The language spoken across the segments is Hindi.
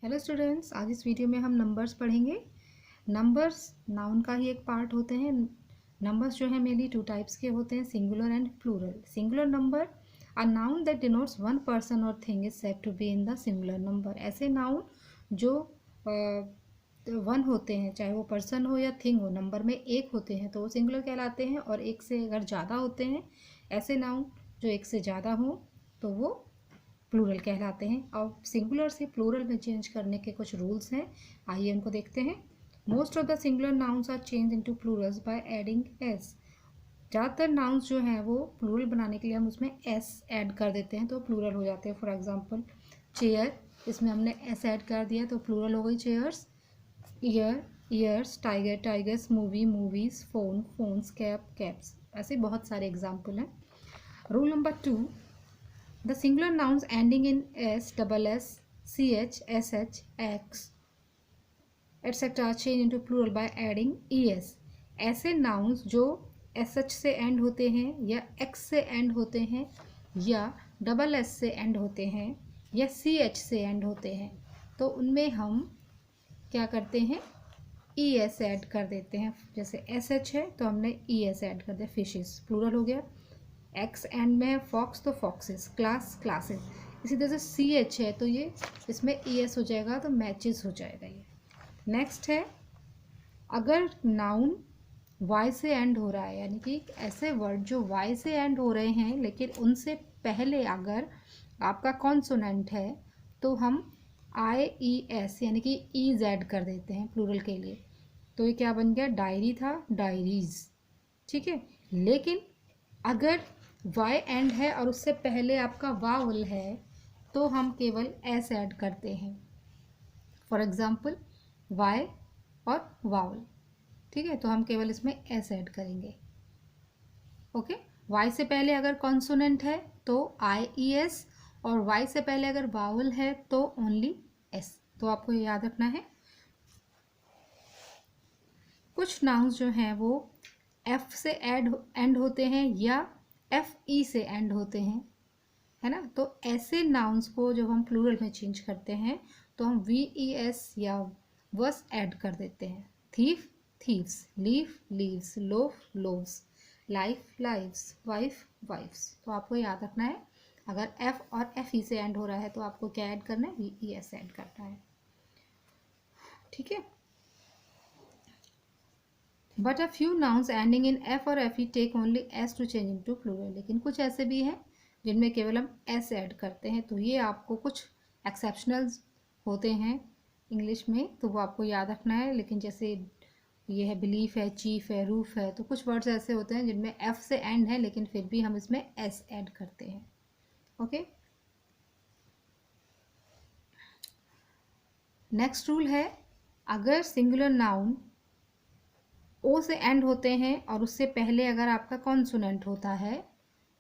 हेलो स्टूडेंट्स, आज इस वीडियो में हम नंबर्स पढ़ेंगे। नंबर्स नाउन का ही एक पार्ट होते हैं। नंबर्स जो है मेनली टू टाइप्स के होते हैं, singular and plural. Singular number a noun that denotes one person और thing is said to be in the singular number. ऐसे नाउन जो वन होते हैं, चाहे वो पर्सन हो या थिंग हो, नंबर में एक होते हैं तो वो सिंगुलर कहलाते हैं, और एक से अगर ज़्यादा होते हैं ऐसे नाउन जो एक से ज़्यादा हो तो वो प्लूरल कहलाते हैं। और सिंगुलर से प्लूरल में चेंज करने के कुछ रूल्स हैं, आइए उनको देखते हैं। Most of the singular nouns are change into plurals by adding S. ज़्यादातर नाउन्स जो हैं वो प्लूरल बनाने के लिए हम उसमें एस ऐड कर देते हैं तो प्लूरल हो जाते हैं। फॉर एग्जांपल चेयर, इसमें हमने एस ऐड कर दिया तो प्लूरल हो गई chairs. Year, years. Tiger, tigers. Movie, movies. Phone, phones. Cap, caps. ऐसे बहुत सारे एग्जाम्पल हैं। Rule number 2, the singular nouns ending in s, double s, ch, sh, x, etc. change into plural by adding es। ऐसे nouns जो sh से end होते हैं या x से end होते हैं या डबल s से end होते हैं या ch से end होते हैं तो उनमें हम क्या करते हैं, es ऐड कर देते हैं। जैसे sh है तो हमने es ऐड कर दिया। फिशेस प्लूरल हो गया। एक्स एंड में है फॉक्स तो फॉक्सेस। Class, classes. इसी तरह से सी एच है तो ये इसमें ई एस हो जाएगा तो मैचेस हो जाएगा ये। नेक्स्ट है, अगर नाउन वाई से एंड हो रहा है, यानी कि ऐसे वर्ड जो वाई से एंड हो रहे हैं लेकिन उनसे पहले अगर आपका कॉन्सोनेंट है तो हम आई ई एस यानी कि ईज ऐड कर देते हैं प्लूरल के लिए। तो ये क्या बन गया, डायरी था डायरीज। ठीक है, लेकिन अगर वाई एंड है और उससे पहले आपका वावल है तो हम केवल एस ऐड करते हैं। फॉर एग्जाम्पल वाई और वावल। ठीक है, तो हम केवल इसमें एस ऐड करेंगे। ओके, वाई से पहले अगर कॉन्सोनेंट है तो आई ई एस, और वाई से पहले अगर वावल है तो ओनली एस। तो आपको ये याद रखना है। कुछ नाउन्स जो हैं वो एफ से एंड होते हैं या एफ ई से एंड होते हैं, है ना। तो ऐसे नाउन्स को जब हम प्लूरल में चेंज करते हैं तो हम वी ई एस या वस ऐड कर देते हैं। Thief, thieves. Leaf, leaves. Loaf, loaves. Life, lives. Wife, wifes. तो आपको याद रखना है, अगर एफ और एफ ई से एंड हो रहा है तो आपको क्या ऐड करना है, वी ई एस ऐड करना है। ठीक है। But a few nouns ending in F और F E take only S to change into plural. लेकिन कुछ ऐसे भी हैं जिनमें केवल हम एस ऐड करते हैं, तो ये आपको कुछ एक्सेप्शनल्स होते हैं इंग्लिश में तो वो आपको याद रखना है। लेकिन जैसे ये है बिलीफ है, चीफ है, रूफ है, तो कुछ वर्ड्स ऐसे होते हैं जिनमें एफ से एंड है लेकिन फिर भी हम इसमें एस ऐड करते हैं। ओके, नेक्स्ट रूल है, अगर सिंगुलर नाउन ओ से एंड होते हैं और उससे पहले अगर आपका कॉन्सोनेंट होता है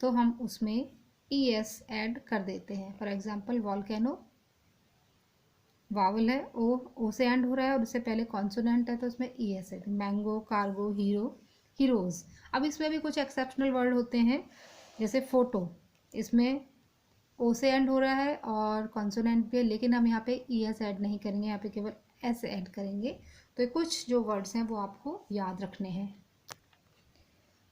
तो हम उसमें ई एस ऐड कर देते हैं। फॉर एग्जांपल वॉल्केनो, वावल है, ओ से एंड हो रहा है और उससे पहले कॉन्सोनेंट है तो उसमें ई एस है। Mango, cargo, hero, heroes. अब इसमें भी कुछ एक्सेप्शनल वर्ड होते हैं, जैसे फोटो, इसमें ओ से एंड हो रहा है और कॉन्सोनेंट भी है लेकिन हम यहाँ पे ई एस ऐड नहीं करेंगे, यहाँ पे केवल एस ऐड करेंगे। तो कुछ जो वर्ड्स हैं वो आपको याद रखने हैं।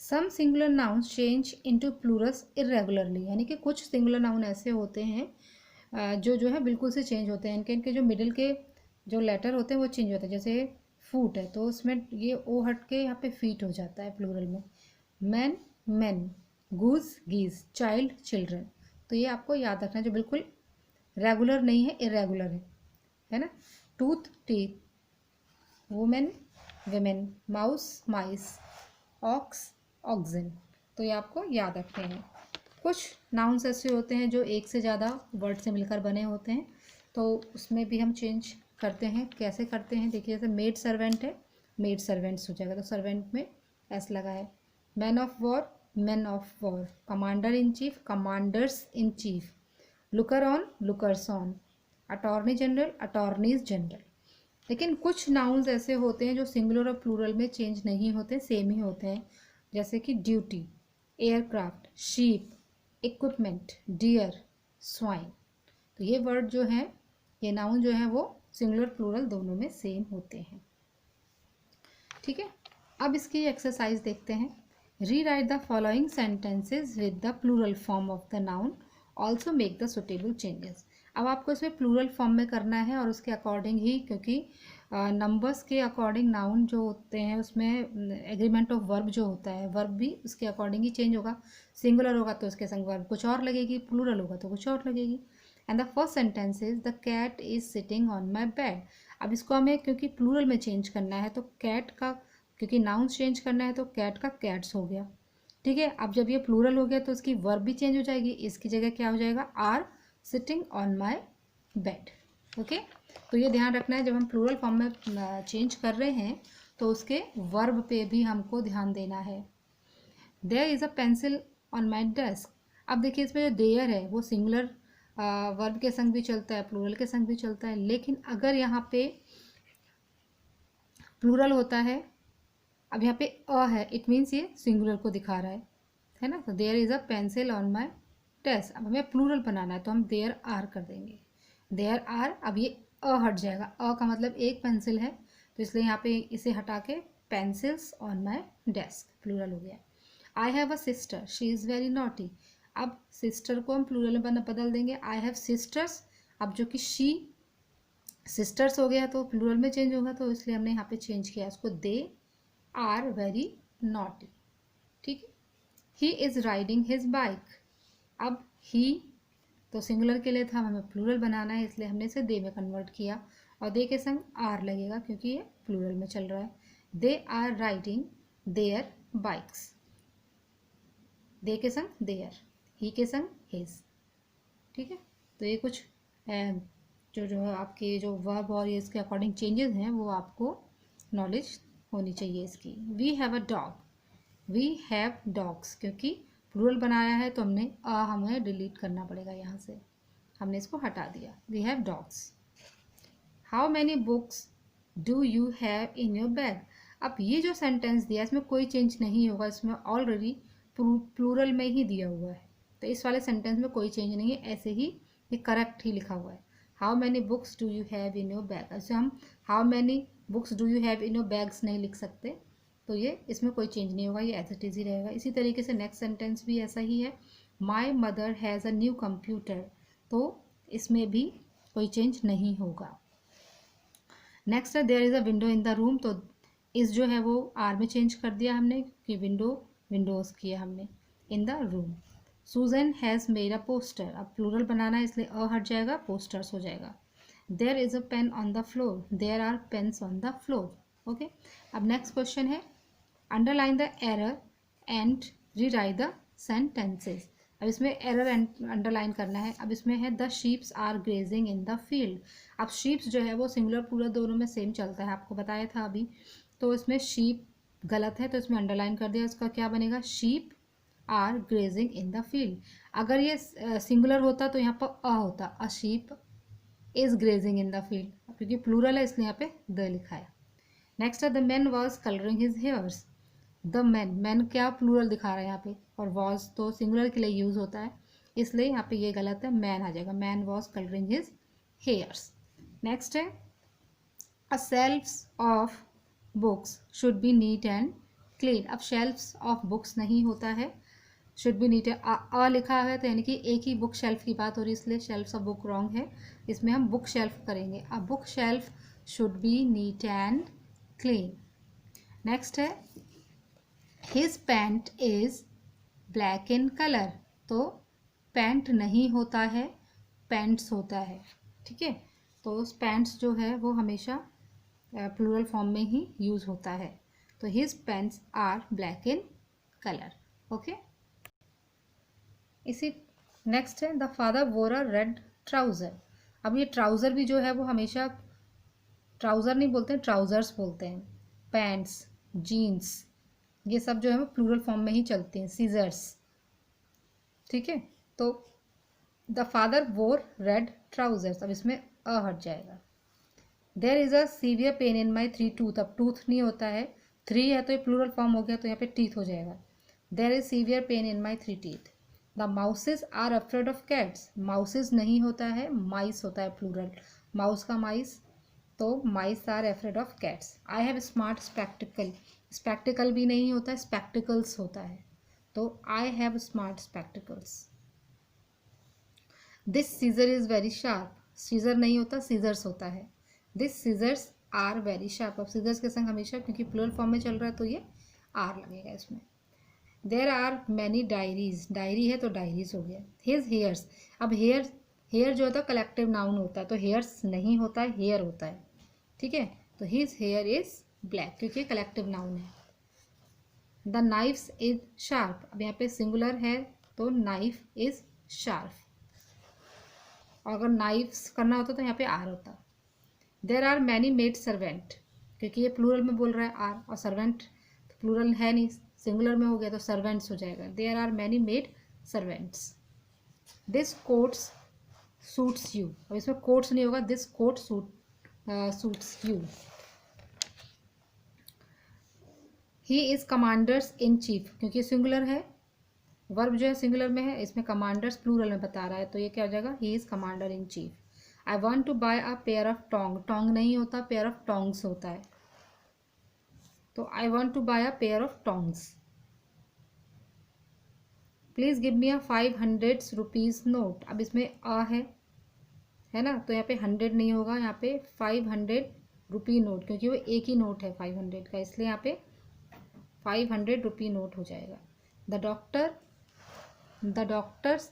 Some singular nouns change into plurals irregularly, यानी कि कुछ सिंगुलर नाउन ऐसे होते हैं जो है बिल्कुल से चेंज होते हैं। इनके जो मिडिल के जो लेटर होते हैं वो चेंज होते हैं। जैसे फूट है तो उसमें ये ओ हट के यहाँ पे फीट हो जाता है प्लूरल में। Man, man. Goose, geese. Child, children. तो ये आपको याद रखना है, जो बिल्कुल रेगुलर नहीं है, इरेगुलर है ना। Tooth, teeth. Woman, women. Mouse, mice. Ox, oxen. तो ये आपको याद रखते हैं। कुछ नाउन्स ऐसे होते हैं जो एक से ज़्यादा वर्ड से मिलकर बने होते हैं तो उसमें भी हम चेंज करते हैं। कैसे करते हैं देखिए, जैसे मेड सर्वेंट है, मेड सर्वेंट्स हो जाएगा तो सर्वेंट में एस लगा है। Man of war, man of war. Commander in chief, commanders in chief. Looker on, lookers on. Attorney general, attorneys general. लेकिन कुछ नाउन्स ऐसे होते हैं जो सिंगुलर और प्लूरल में चेंज नहीं होते, सेम ही होते हैं। जैसे कि duty, aircraft, sheep, equipment, deer, swine. तो ये वर्ड जो हैं ये नाउन जो है वो सिंगुलर प्लूरल दोनों में सेम होते हैं। ठीक है, अब इसकी एक्सरसाइज देखते हैं। Rewrite the following sentences with the plural form of the noun, also make the suitable changes. अब आपको इसमें प्लूरल फॉर्म में करना है और उसके अकॉर्डिंग ही, क्योंकि नंबर्स के अकॉर्डिंग नाउन जो होते हैं उसमें एग्रीमेंट ऑफ वर्ब जो होता है, वर्ब भी उसके अकॉर्डिंग ही चेंज होगा। सिंगुलर होगा तो उसके संग वर्ब कुछ और लगेगी, प्लूरल होगा तो कुछ और लगेगी। And the first sentence is the cat is sitting on my bed. अब इसको हमें क्योंकि प्लूरल में चेंज करना है तो कैट का, क्योंकि नाउन चेंज करना है तो कैट का कैट्स हो गया। ठीक है, अब जब ये प्लूरल हो गया तो उसकी वर्ब भी चेंज हो जाएगी, इसकी जगह क्या हो जाएगा, are sitting on my bed. Okay, तो ये ध्यान रखना है जब हम प्लूरल फॉर्म में चेंज कर रहे हैं तो उसके वर्ब पे भी हमको ध्यान देना है। There is a pencil on my desk. अब देखिए इसमें जो देयर है वो सिंगुलर वर्ब के संग भी चलता है, प्लूरल के संग भी चलता है, लेकिन अगर यहाँ पे प्लूरल होता है, अब यहाँ पे अ है, इट मीन्स ये सिंगुलर को दिखा रहा है ना। तो there is a pencil on my desk, अब हमें प्लूरल बनाना है तो हम देयर आर कर देंगे, देयर आर। अब ये अ हट जाएगा, अ का मतलब एक पेंसिल है, तो इसलिए यहाँ पे इसे हटा के pencils on my desk plural हो गया। I have a sister, she is very naughty. अब सिस्टर को हम प्लूरल में बदल देंगे, आई हैव सिस्टर्स। अब जो कि शी सिस्टर्स हो गया तो प्लूरल में चेंज होगा, तो इसलिए हमने यहाँ पे चेंज किया उसको, दे आर वेरी नॉटी। ठीक है, he is riding his bike. अब ही तो सिंगुलर के लिए था, हमें प्लूरल बनाना है इसलिए हमने इसे दे में कन्वर्ट किया, और दे के संग आर लगेगा क्योंकि ये प्लूरल में चल रहा है। They are riding their bikes, they के संग देयर, ही के संग हिज। ठीक है, तो ये कुछ जो आपके जो वर्ब और ये इसके अकॉर्डिंग चेंजेस हैं वो आपको नॉलेज होनी चाहिए इसकी। We have a dog, we have dogs, क्योंकि प्लूरल बनाया है तो हमने हमें डिलीट करना पड़ेगा, यहाँ से हमने इसको हटा दिया। We have dogs. How many books do you have in your bag. अब ये जो सेंटेंस दिया है इसमें कोई चेंज नहीं होगा, इसमें ऑलरेडी प्लूरल में ही दिया हुआ है, तो इस वाले सेंटेंस में कोई चेंज नहीं है, ऐसे ही ये करेक्ट ही लिखा हुआ है। How many books do you have in your bag, ऐसे हम how many books do you have in your bags नहीं लिख सकते, तो ये इसमें कोई चेंज नहीं होगा, ये एज इट इज़ ही रहेगा। इसी तरीके से नेक्स्ट सेंटेंस भी ऐसा ही है, my mother has a new computer, तो इसमें भी कोई चेंज नहीं होगा। नेक्स्ट है there is a window in the room, तो इस जो है वो आर में चेंज कर दिया हमने कि विंडो विंडोज़ किया हमने, in the room. Susan has made a poster, अब प्लूरल बनाना है इसलिए अ हट जाएगा, पोस्टर्स हो जाएगा। There is a pen on the floor, there are pens on the floor. Okay, अब नेक्स्ट क्वेश्चन है underline the error and rewrite the sentences. अब इसमें एरर अंडरलाइन करना है। अब इसमें है the sheeps are grazing in the field. अब शीप्स जो है वो सिंगुलर प्लूरल दोनों में सेम चलता है, आपको बताया था अभी, तो इसमें शीप गलत है तो इसमें अंडरलाइन कर दिया, इसका क्या बनेगा, sheep are grazing in the field. अगर ये सिंगुलर होता तो यहाँ पर अ होता, a sheep is grazing in the field, क्योंकि प्लूरल है इसलिए यहाँ पे द लिखा है। नेक्स्ट है the man was colouring his hairs, the man, man क्या प्लूरल दिखा रहा है यहाँ पे, और वॉज तो सिंगुलर के लिए यूज़ होता है, इसलिए यहाँ पे ये गलत है, मैन आ जाएगा, man was colouring his hairs. Next है a shelves of books should be neat and clean. अब शेल्फ्स ऑफ बुक्स नहीं होता है, शुड बी नीट अ लिखा है, तो यानी कि एक ही बुक शेल्फ की बात हो रही है, इसलिए शेल्फ्स ऑफ बुक रॉन्ग है, इसमें हम बुक शेल्फ करेंगे। अब book shelf should be neat and clean. Next है his pant is black in colour, तो पैंट नहीं होता है, पैंट्स होता है। ठीक है, तो उस पैंट्स जो है वो हमेशा प्लूरल फॉर्म में ही यूज़ होता है, तो his pants are black in colour. Okay, इसी नेक्स्ट है the father wore a red trouser. अब ये ट्राउज़र भी जो है वो हमेशा ट्राउज़र नहीं बोलते हैं, ट्राउज़र्स बोलते हैं। पैंट्स, जीन्स, ये सब जो है वो प्लूरल फॉर्म में ही चलते हैं, सीजर्स। ठीक है, तो the father wore red trousers, अब इसमें अ हट जाएगा। There is a severe pain in my 3 tooth, अब टूथ नहीं होता है, 3 है तो ये प्लूरल फॉर्म हो गया, तो यहाँ पे टीथ हो जाएगा। There is severe pain in my 3 teeth. The mouses are afraid of cats, mouses नहीं होता है, माइस होता है प्लूरल, माउस का माइस, तो mice are afraid of cats. I have smart spectacle, spectacle भी नहीं होता है, स्पेक्टिकल्स होता है, तो I have smart spectacles. This scissor is very sharp, scissor नहीं होता, सीजर्स होता है। This scissors are very sharp, अब सीजर्स के संग हमेशा, क्योंकि प्लूरल फॉर्म में चल रहा है तो ये आर लगेगा इसमें। There are many diaries, diary है तो डायरीज हो गया। हिज हेयर्स, अब हेयर, हेयर जो होता है कलेक्टिव नाउन होता है, तो हेयर्स नहीं होता है, हेयर होता है, ठीक है। तो हिज हेयर इज ब्लैक, क्योंकि कलेक्टिव नाउन है। द नाइफ्स इज शार्प, अब यहाँ पे सिंगुलर है तो नाइफ इज शार्प, और अगर नाइफ्स करना होता तो यहाँ पे आर होता। There are many maid servant, क्योंकि ये प्लूरल में बोल रहा है आर, और सर्वेंट तो प्लूरल है नहीं, सिंगुलर में हो गया तो सर्वेंट्स हो जाएगा। There are many maid servants. This coats suits you, अब इसमें कोट्स नहीं होगा, this coat suits you. He is commanders in chief, क्योंकि सिंगुलर है, वर्ब जो है सिंगुलर में है, इसमें कमांडर्स प्लूरल में बता रहा है, तो ये क्या हो जाएगा, he is commander in chief. I want to buy a pair of tong, tong नहीं होता, पेयर ऑफ टोंग्स होता है, तो I want to buy a pair of tongs. Please give me a 500 rupees note, अब इसमें अ है ना, तो यहाँ पे 100 नहीं होगा, यहाँ पे 500 रुपी नोट, क्योंकि वो एक ही नोट है 500 का, इसलिए यहाँ पे 500 रुपी नोट हो जाएगा। द डॉक्टर्स,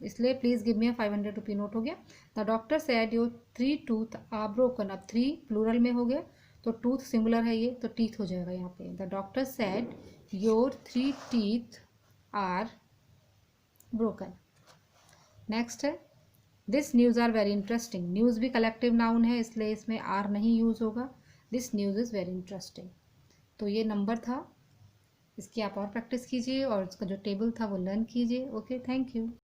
इसलिए please give me a 500 rupee note हो गया। The doctor said your 3 tooth are broken, अब 3 प्लूरल में हो गया, तो टूथ सिंगुलर है ये, तो टीथ हो जाएगा यहाँ पे। The doctor said your 3 teeth are broken. Next है, this news are very interesting, news भी कलेक्टिव नाउन है, इसलिए इसमें आर नहीं यूज़ होगा। This news is very interesting. तो ये नंबर था, इसकी आप और प्रैक्टिस कीजिए और इसका जो टेबल था वो लर्न कीजिए। Okay, thank you.